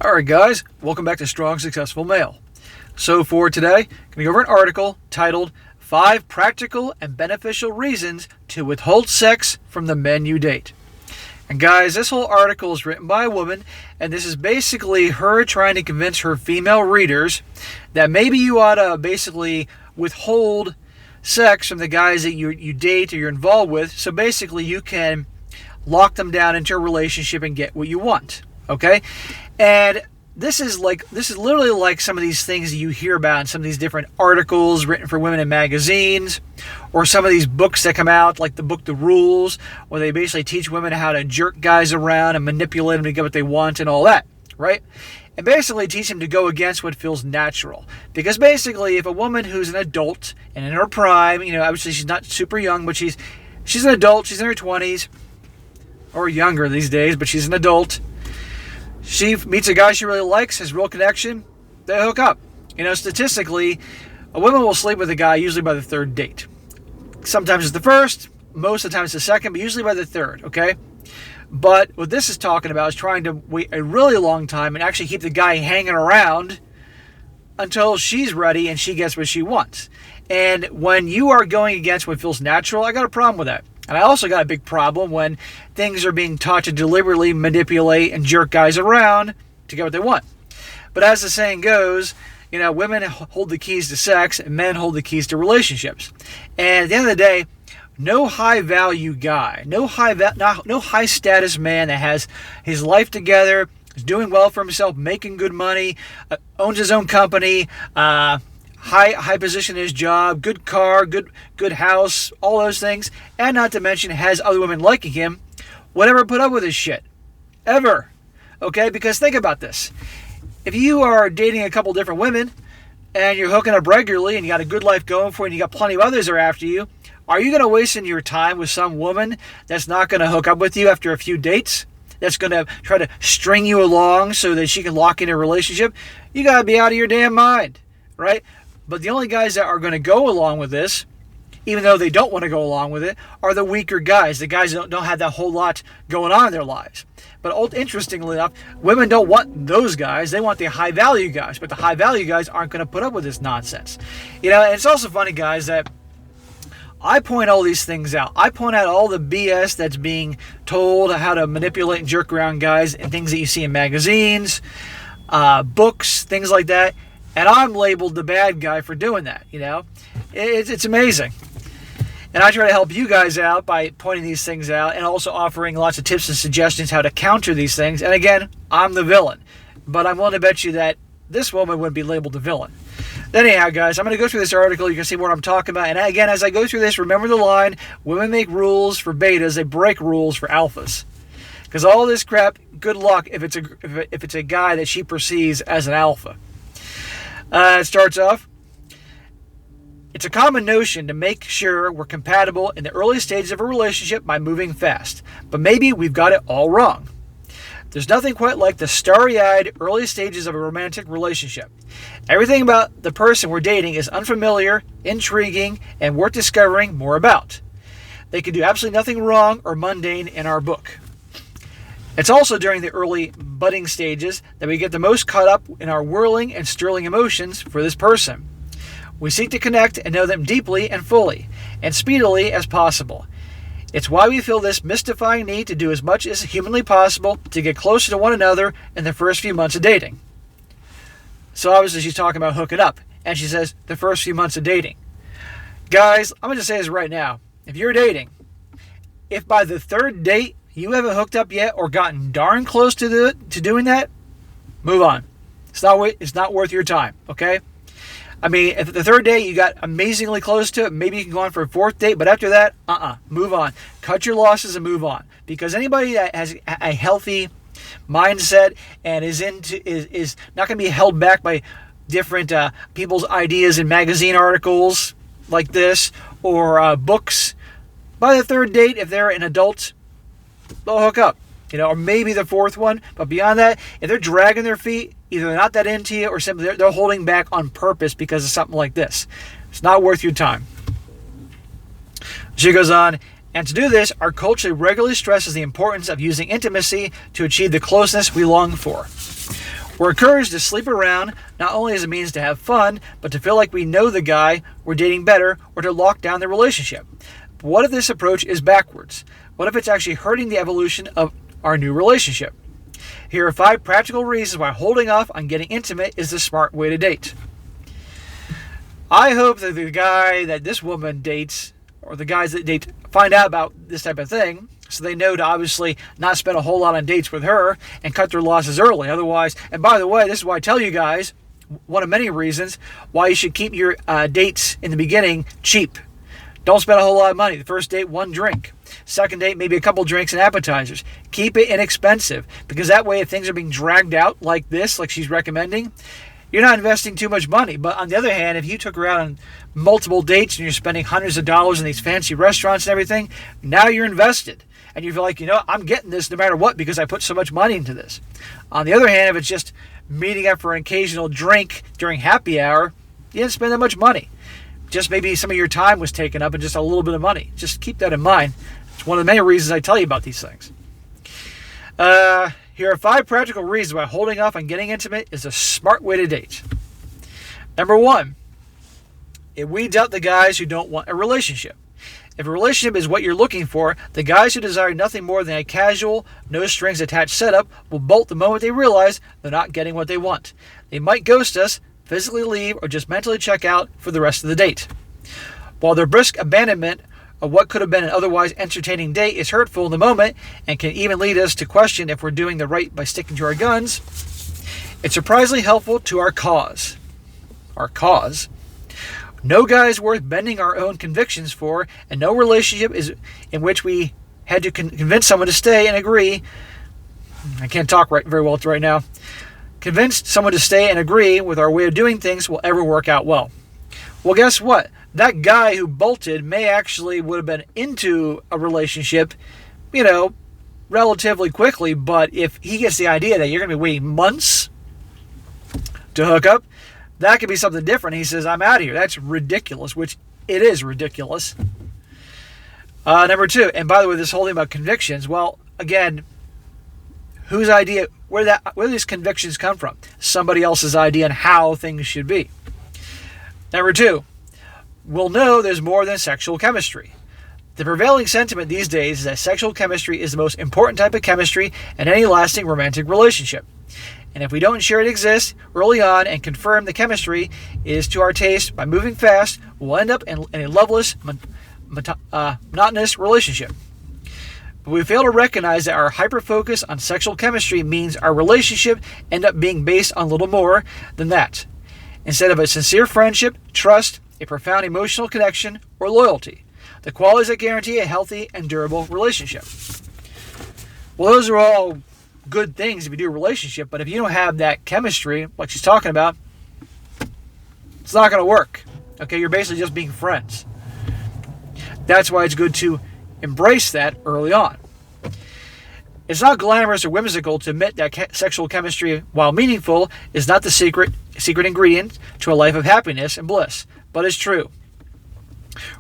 Alright guys, welcome back to Strong Successful Male. So for today, I'm going to go over an article titled 5 Practical and Beneficial Reasons to Withhold Sex from the Men You Date. And guys, this whole article is written by a woman, and this is basically her trying to convince her female readers that maybe you ought to basically withhold sex from the guys that you date or you're involved with, so basically you can lock them down into a relationship and get what you want. Okay? And this is literally like some of these things that you hear about in some of these different articles written for women in magazines, or some of these books that come out, like the book The Rules, where they basically teach women how to jerk guys around and manipulate them to get what they want and all that, right? And basically teach them to go against what feels natural. Because basically, if a woman who's an adult and in her prime, obviously she's not super young, but she's an adult, she's in her 20s, or younger these days, but she's an adult. She meets a guy she really likes, has real connection, they hook up. Statistically, a woman will sleep with a guy usually by the third date. Sometimes it's the first, most of the time it's the second, but usually by the third, okay? But what this is talking about is trying to wait a really long time and actually keep the guy hanging around until she's ready and she gets what she wants. And when you are going against what feels natural, I got a problem with that. And I also got a big problem when things are being taught to deliberately manipulate and jerk guys around to get what they want. But as the saying goes, women hold the keys to sex and men hold the keys to relationships. And at the end of the day, no high value guy, no high status man that has his life together, is doing well for himself, making good money, owns his own company, high position in his job, good car, good house, all those things, and not to mention has other women liking him, would ever put up with his shit. Ever. Okay? Because think about this. If you are dating a couple different women and you're hooking up regularly and you got a good life going for you and you got plenty of others that are after you, are you going to waste your time with some woman that's not going to hook up with you after a few dates? That's going to try to string you along so that she can lock in a relationship? You got to be out of your damn mind. Right? But the only guys that are going to go along with this, even though they don't want to go along with it, are the weaker guys. The guys that don't have that whole lot going on in their lives. But interestingly enough, women don't want those guys. They want the high-value guys. But the high-value guys aren't going to put up with this nonsense. And it's also funny, guys, that I point all these things out. I point out all the BS that's being told, how to manipulate and jerk around guys, and things that you see in magazines, books, things like that. And I'm labeled the bad guy for doing that, It's amazing. And I try to help you guys out by pointing these things out and also offering lots of tips and suggestions how to counter these things. And again, I'm the villain. But I'm willing to bet you that this woman wouldn't be labeled the villain. Anyhow, guys, I'm going to go through this article. You can see what I'm talking about. And again, as I go through this, remember the line, women make rules for betas, they break rules for alphas. Because all this crap, good luck if it's a guy that she perceives as an alpha. It starts off, it's a common notion to make sure we're compatible in the early stages of a relationship by moving fast, but maybe we've got it all wrong. There's nothing quite like the starry-eyed early stages of a romantic relationship. Everything about the person we're dating is unfamiliar, intriguing, and worth discovering more about. They can do absolutely nothing wrong or mundane in our book. It's also during the early budding stages that we get the most caught up in our whirling and sterling emotions for this person. We seek to connect and know them deeply and fully, and speedily as possible. It's why we feel this mystifying need to do as much as humanly possible to get closer to one another in the first few months of dating. So obviously she's talking about hooking up, and she says the first few months of dating. Guys, I'm going to say this right now. If you're dating, if by the third date you haven't hooked up yet or gotten darn close to doing that, move on. It's not worth your time, okay? I mean, if the third date you got amazingly close to it, maybe you can go on for a fourth date, but after that, move on. Cut your losses and move on. Because anybody that has a healthy mindset and is not going to be held back by different people's ideas in magazine articles like this or books, by the third date, if they're an adult, they'll hook up, or maybe the fourth one. But beyond that, if they're dragging their feet, either they're not that into you or simply they're holding back on purpose because of something like this. It's not worth your time. She goes on, and to do this, our culture regularly stresses the importance of using intimacy to achieve the closeness we long for. We're encouraged to sleep around, not only as a means to have fun, but to feel like we know the guy we're dating better, or to lock down the relationship. But what if this approach is backwards? What if it's actually hurting the evolution of our new relationship? Here are 5 practical reasons why holding off on getting intimate is the smart way to date. I hope that the guy that this woman dates, or the guys that date, find out about this type of thing, so they know to obviously not spend a whole lot on dates with her and cut their losses early. Otherwise, and by the way, this is why I tell you guys, one of many reasons why you should keep your dates in the beginning cheap. Don't spend a whole lot of money. The first date, 1 drink. Second date, maybe a couple drinks and appetizers. Keep it inexpensive, because that way if things are being dragged out like this, like she's recommending, you're not investing too much money. But on the other hand, if you took her out on multiple dates and you're spending hundreds of dollars in these fancy restaurants and everything, now you're invested. And you feel like, I'm getting this no matter what because I put so much money into this. On the other hand, if it's just meeting up for an occasional drink during happy hour, you didn't spend that much money. Just maybe some of your time was taken up and just a little bit of money. Just keep that in mind. It's one of the many reasons I tell you about these things. Here are 5 practical reasons why holding off on getting intimate is a smart way to date. Number 1, it weeds out the guys who don't want a relationship. If a relationship is what you're looking for, the guys who desire nothing more than a casual, no-strings-attached setup will bolt the moment they realize they're not getting what they want. They might ghost us, physically leave, or just mentally check out for the rest of the date. While their brisk abandonment of what could have been an otherwise entertaining date is hurtful in the moment and can even lead us to question if we're doing the right by sticking to our guns, it's surprisingly helpful to our cause. Our cause. No guy is worth bending our own convictions for, and no relationship is in which we had to convince someone to stay and agree. I can't talk very well right now. Convince someone to stay and agree with our way of doing things will ever work out well. Well, guess what? That guy who bolted may actually would have been into a relationship, relatively quickly, but if he gets the idea that you're going to be waiting months to hook up, that could be something different. He says, I'm out of here. That's ridiculous, which it is ridiculous. Number 2, and by the way, this whole thing about convictions, well, again, whose idea, where do these convictions come from? Somebody else's idea on how things should be. Number 2, we'll know there's more than sexual chemistry. The prevailing sentiment these days is that sexual chemistry is the most important type of chemistry in any lasting romantic relationship. And if we don't ensure it exists early on and confirm the chemistry is to our taste by moving fast, we'll end up in a loveless, monotonous relationship. But we fail to recognize that our hyper-focus on sexual chemistry means our relationship end up being based on little more than that. Instead of a sincere friendship, trust, a profound emotional connection, or loyalty. The qualities that guarantee a healthy and durable relationship. Well, those are all good things if you do a relationship, but if you don't have that chemistry, like she's talking about, it's not going to work. Okay, you're basically just being friends. That's why it's good to embrace that early on. It's not glamorous or whimsical to admit that sexual chemistry, while meaningful, is not the secret ingredient to a life of happiness and bliss, but it's true.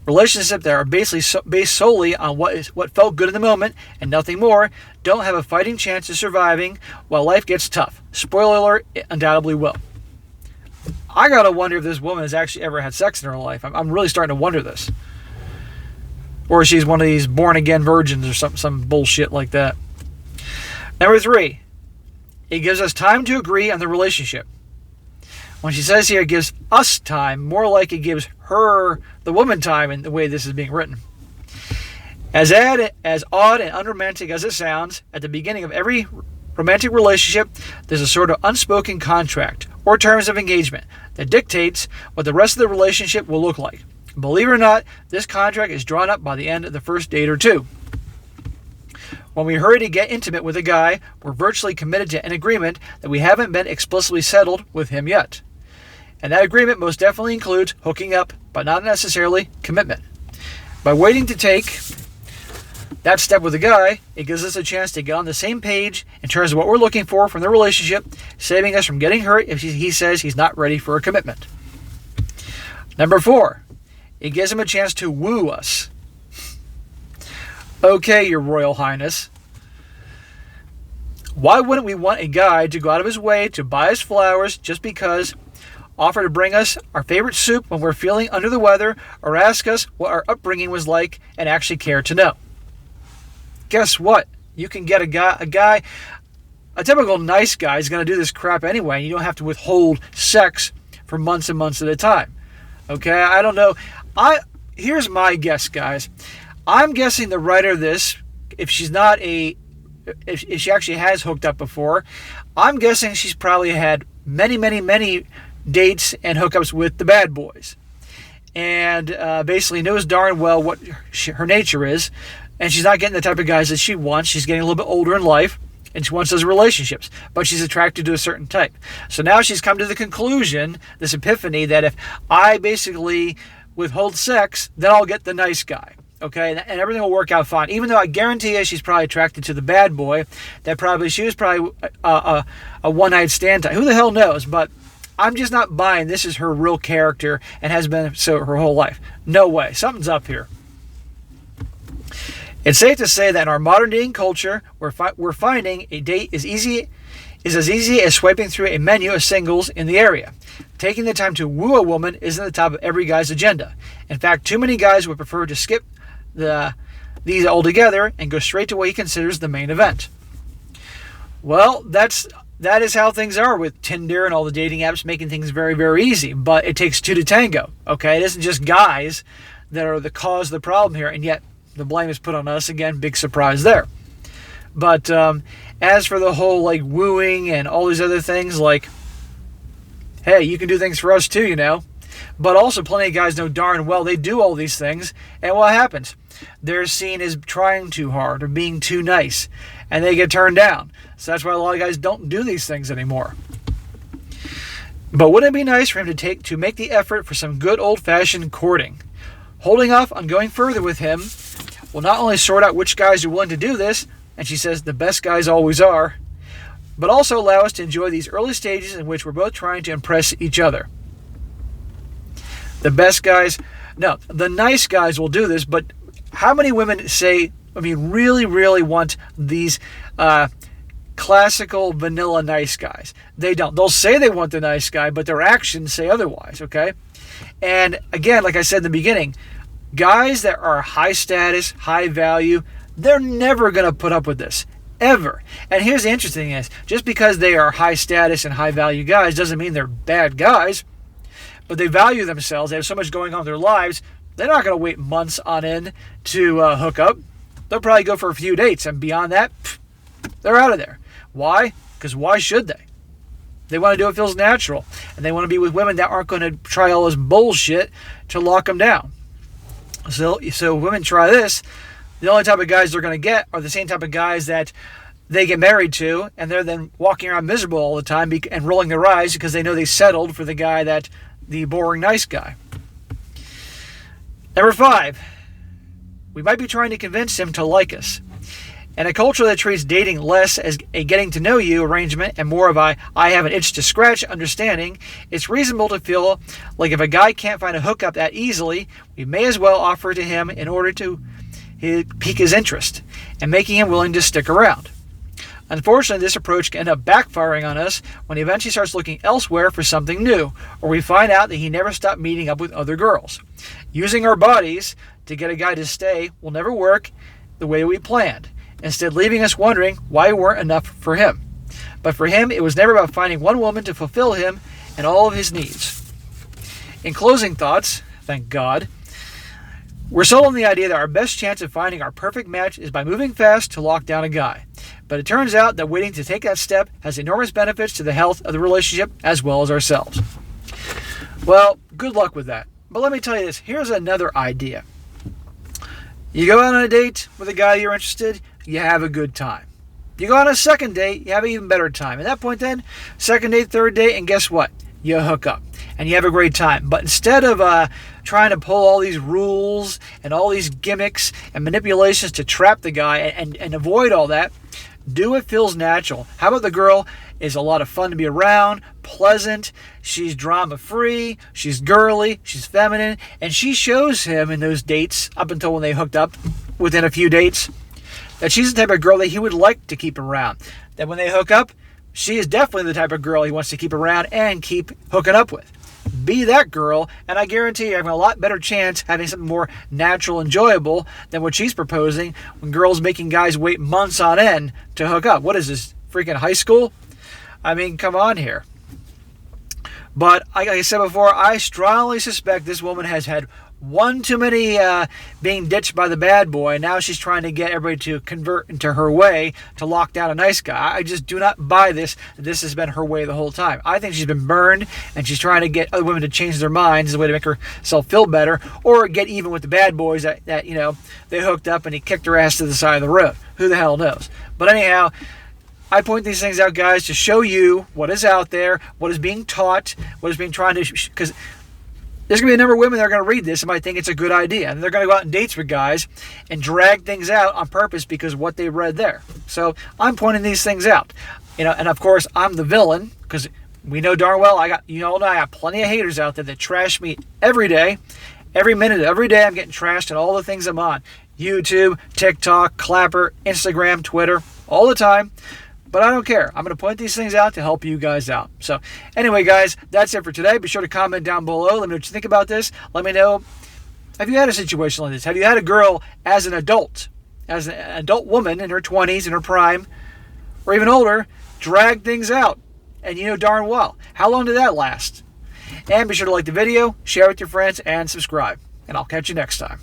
Relationships that are basically based solely on what felt good in the moment and nothing more don't have a fighting chance of surviving while life gets tough. Spoiler alert, it undoubtedly will. I gotta wonder if this woman has actually ever had sex in her life. I'm really starting to wonder this. Or she's one of these born-again virgins or some bullshit like that. Number 3, it gives us time to agree on the relationship. When she says here it gives us time, more like it gives her, the woman, time in the way this is being written. As odd and unromantic as it sounds, at the beginning of every romantic relationship, there's a sort of unspoken contract or terms of engagement that dictates what the rest of the relationship will look like. Believe it or not, this contract is drawn up by the end of the first date or 2. When we hurry to get intimate with a guy, we're virtually committed to an agreement that we haven't been explicitly settled with him yet. And that agreement most definitely includes hooking up, but not necessarily commitment. By waiting to take that step with a guy, it gives us a chance to get on the same page in terms of what we're looking for from the relationship, saving us from getting hurt if he says he's not ready for a commitment. Number 4, it gives him a chance to woo us. Okay, Your Royal Highness. Why wouldn't we want a guy to go out of his way to buy us flowers just because, offer to bring us our favorite soup when we're feeling under the weather, or ask us what our upbringing was like and actually care to know? Guess what? You can get a typical nice guy is going to do this crap anyway, and you don't have to withhold sex for months and months at a time. Okay, I don't know. Here's my guess, guys. I'm guessing the writer of this, if she actually has hooked up before, I'm guessing she's probably had many, many, many dates and hookups with the bad boys, and basically knows darn well what her nature is, and she's not getting the type of guys that she wants. She's getting a little bit older in life, and she wants those relationships, but she's attracted to a certain type. So now she's come to the conclusion, this epiphany, that if I basically withhold sex, then I'll get the nice guy. Okay, and everything will work out fine. Even though I guarantee you she's probably attracted to the bad boy, she was probably a one-night stand type. Who the hell knows? But I'm just not buying this is her real character and has been so her whole life. No way. Something's up here. It's safe to say that in our modern dating culture, we're finding a date is as easy as swiping through a menu of singles in the area. Taking the time to woo a woman isn't at the top of every guy's agenda. In fact, too many guys would prefer to skip these altogether and go straight to what he considers the main event. Well, that is how things are with Tinder and all the dating apps, making things very, very easy. But it takes two to tango. Okay, it isn't just guys that are the cause of the problem here, and yet the blame is put on us again. Big surprise there. But as for the whole like wooing and all these other things, like, hey, you can do things for us too, you know. But also plenty of guys know darn well they do all these things, and what happens? They're seen as trying too hard or being too nice, and they get turned down. So that's why a lot of guys don't do these things anymore. But wouldn't it be nice for him to make the effort for some good old-fashioned courting? Holding off on going further with him will not only sort out which guys are willing to do this, and she says the best guys always are, but also allow us to enjoy these early stages in which we're both trying to impress each other. The best guys, no, the nice guys will do this, but how many women really, really want these classical vanilla nice guys? They don't. They'll say they want the nice guy, but their actions say otherwise, okay? And again, like I said in the beginning, guys that are high status, high value, they're never going to put up with this, ever. And here's the interesting thing is, just because they are high status and high value guys doesn't mean they're bad guys, but they value themselves. They have so much going on in their lives, they're not going to wait months on end to hook up. They'll probably go for a few dates, and beyond that, they're out of there. Why? Because why should they? They want to do what feels natural, and they want to be with women that aren't going to try all this bullshit to lock them down. So women try this, the only type of guys they're going to get are the same type of guys that they get married to, and they're then walking around miserable all the time and rolling their eyes because they know they settled for the boring nice guy. Number 5, we might be trying to convince him to like us. In a culture that treats dating less as a getting to know you arrangement and more of a I have an itch to scratch understanding, it's reasonable to feel like if a guy can't find a hookup that easily, we may as well offer to him in order to pique his interest and making him willing to stick around. Unfortunately, this approach can end up backfiring on us when he eventually starts looking elsewhere for something new, or we find out that he never stopped meeting up with other girls. Using our bodies to get a guy to stay will never work the way we planned, instead leaving us wondering why we weren't enough for him. But for him, it was never about finding one woman to fulfill him and all of his needs. In closing thoughts, thank God, we're sold on the idea that our best chance of finding our perfect match is by moving fast to lock down a guy. But it turns out that waiting to take that step has enormous benefits to the health of the relationship as well as ourselves. Well, good luck with that. But let me tell you this. Here's another idea. You go out on a date with a guy you're interested, you have a good time. You go on a second date, you have an even better time. At that point then, second date, third date, and guess what? You hook up. And you have a great time. But instead of trying to pull all these rules and all these gimmicks and manipulations to trap the guy and avoid all that, do what feels natural. How about the girl is a lot of fun to be around, pleasant, she's drama-free, she's girly, she's feminine, and she shows him in those dates, up until when they hooked up, within a few dates, that she's the type of girl that he would like to keep around. that when they hook up, she is definitely the type of girl he wants to keep around and keep hooking up with. Be that girl, and I guarantee you're having a lot better chance having something more natural, enjoyable than what she's proposing when girls making guys wait months on end to hook up. What is this, freaking high school? I mean, come on here. But like I said before, I strongly suspect this woman has had one too many being ditched by the bad boy. Now she's trying to get everybody to convert into her way to lock down a nice guy. I just do not buy this. This has been her way the whole time. I think she's been burned, and she's trying to get other women to change their minds as a way to make herself feel better, or get even with the bad boys that they hooked up and he kicked her ass to the side of the road. Who the hell knows? But anyhow, I point these things out, guys, to show you what is out there, what is being taught, what is being trying to... Because there's going to be a number of women that are going to read this and might think it's a good idea. And they're going to go out on dates with guys and drag things out on purpose because of what they read there. So I'm pointing these things out. And of course, I'm the villain because we know darn well, I got plenty of haters out there that trash me every day. Every minute, every day I'm getting trashed on all the things I'm on. YouTube, TikTok, Clapper, Instagram, Twitter, all the time. But I don't care. I'm going to point these things out to help you guys out. So anyway, guys, that's it for today. Be sure to comment down below. Let me know what you think about this. Let me know, have you had a situation like this? Have you had a girl as an adult woman in her 20s, in her prime, or even older, drag things out? And you know darn well. How long did that last? And be sure to like the video, share with your friends, and subscribe. And I'll catch you next time.